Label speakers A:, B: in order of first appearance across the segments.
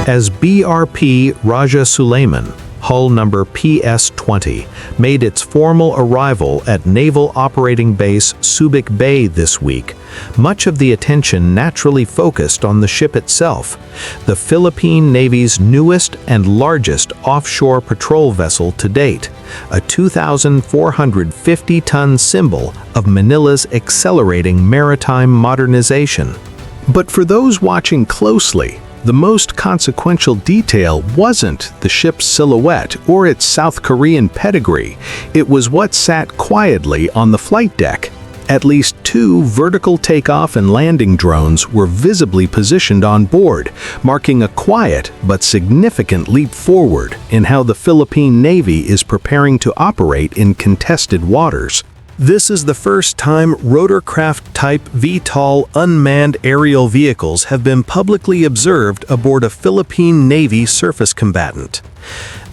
A: As BRP Rajah Sulayman, hull number PS-20, made its formal arrival at Naval Operating Base Subic Bay this week, much of the attention naturally focused on the ship itself, the Philippine Navy's newest and largest offshore patrol vessel to date, a 2,450-ton symbol of Manila's accelerating maritime modernization. But for those watching closely, the most consequential detail wasn't the ship's silhouette or its South Korean pedigree. It was what sat quietly on the flight deck. At least 2 vertical takeoff and landing drones were visibly positioned on board, marking a quiet but significant leap forward in how the Philippine Navy is preparing to operate in contested waters. This is the first time rotorcraft-type VTOL unmanned aerial vehicles have been publicly observed aboard a Philippine Navy surface combatant.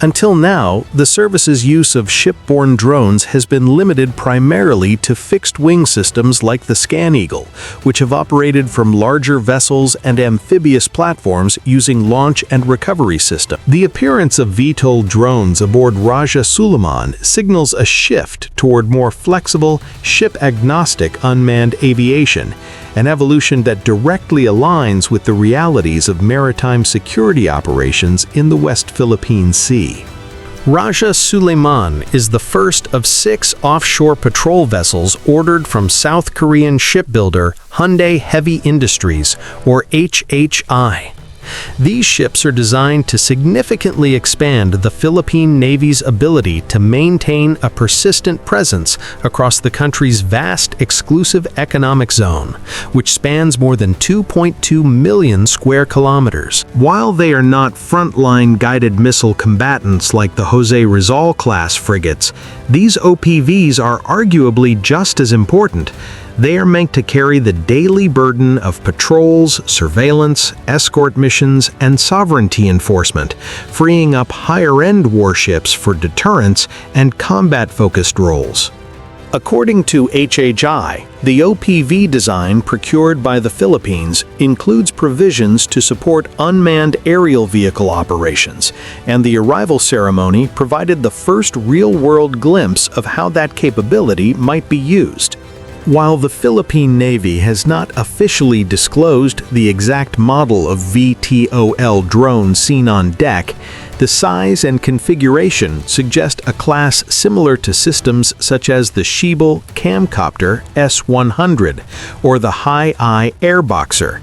A: Until now, the service's use of shipborne drones has been limited primarily to fixed-wing systems like the Scan Eagle, which have operated from larger vessels and amphibious platforms using launch and recovery systems. The appearance of VTOL drones aboard Rajah Sulayman signals a shift toward more flexible, ship-agnostic unmanned aviation, an evolution that directly aligns with the realities of maritime security operations in the West Philippine Sea. Rajah Sulayman is the first of 6 offshore patrol vessels ordered from South Korean shipbuilder Hyundai Heavy Industries, or HHI. These ships are designed to significantly expand the Philippine Navy's ability to maintain a persistent presence across the country's vast exclusive economic zone, which spans more than 2.2 million square kilometers. While they are not frontline guided missile combatants like the Jose Rizal-class frigates, these OPVs are arguably just as important. They are meant to carry the daily burden of patrols, surveillance, escort missions, and sovereignty enforcement, freeing up higher-end warships for deterrence and combat-focused roles. According to HHI, the OPV design procured by the Philippines includes provisions to support unmanned aerial vehicle operations, and the arrival ceremony provided the first real-world glimpse of how that capability might be used. While the Philippine Navy has not officially disclosed the exact model of VTOL drone seen on deck, the size and configuration suggest a class similar to systems such as the Shibal Camcopter S-100 or the High-Eye Airboxer.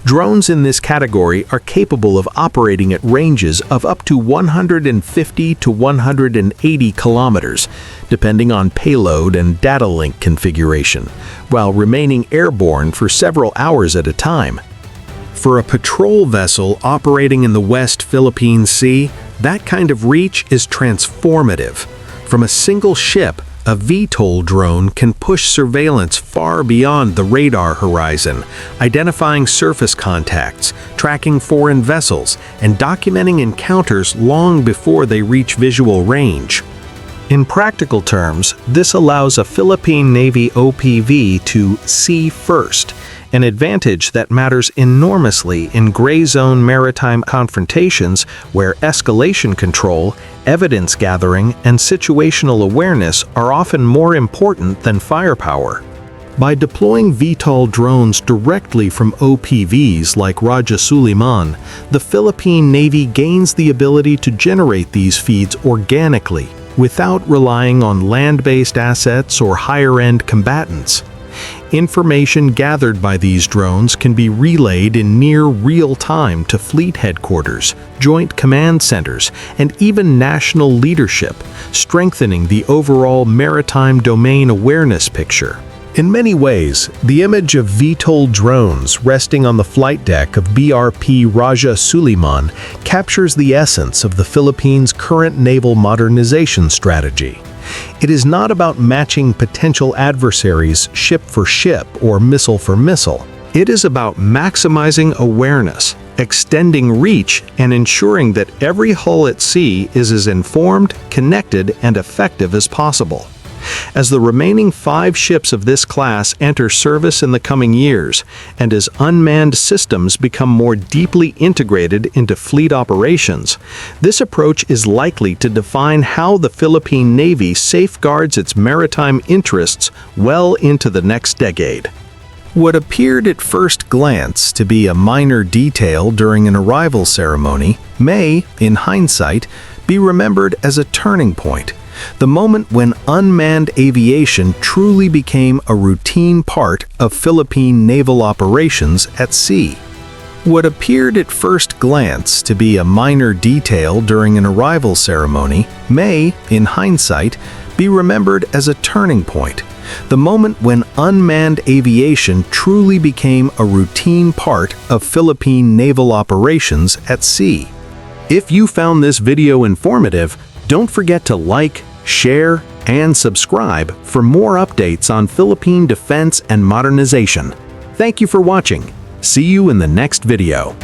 A: Drones in this category are capable of operating at ranges of up to 150 to 180 kilometers, depending on payload and data link configuration, while remaining airborne for several hours at a time. For a patrol vessel operating in the West Philippine Sea, that kind of reach is transformative. From a single ship, a VTOL drone can push surveillance far beyond the radar horizon, identifying surface contacts, tracking foreign vessels, and documenting encounters long before they reach visual range. In practical terms, this allows a Philippine Navy OPV to see first, an advantage that matters enormously in gray zone maritime confrontations where escalation control, evidence gathering, and situational awareness are often more important than firepower. By deploying VTOL drones directly from OPVs like Rajah Sulayman, the Philippine Navy gains the ability to generate these feeds organically, without relying on land-based assets or higher-end combatants. Information gathered by these drones can be relayed in near real time to fleet headquarters, joint command centers, and even national leadership, strengthening the overall maritime domain awareness picture. In many ways, the image of VTOL drones resting on the flight deck of BRP Rajah Sulayman captures the essence of the Philippines' current naval modernization strategy. It is not about matching potential adversaries ship for ship or missile for missile. It is about maximizing awareness, extending reach, and ensuring that every hull at sea is as informed, connected, and effective as possible. As the remaining 5 ships of this class enter service in the coming years, and as unmanned systems become more deeply integrated into fleet operations, this approach is likely to define how the Philippine Navy safeguards its maritime interests well into the next decade. What appeared at first glance to be a minor detail during an arrival ceremony may, in hindsight, be remembered as a turning point, the moment when unmanned aviation truly became a routine part of Philippine naval operations at sea. What appeared at first glance to be a minor detail during an arrival ceremony may, in hindsight, be remembered as a turning point, the moment when unmanned aviation truly became a routine part of Philippine naval operations at sea. If you found this video informative, don't forget to like, share, and subscribe for more updates on Philippine defense and modernization. Thank you for watching. See you in the next video.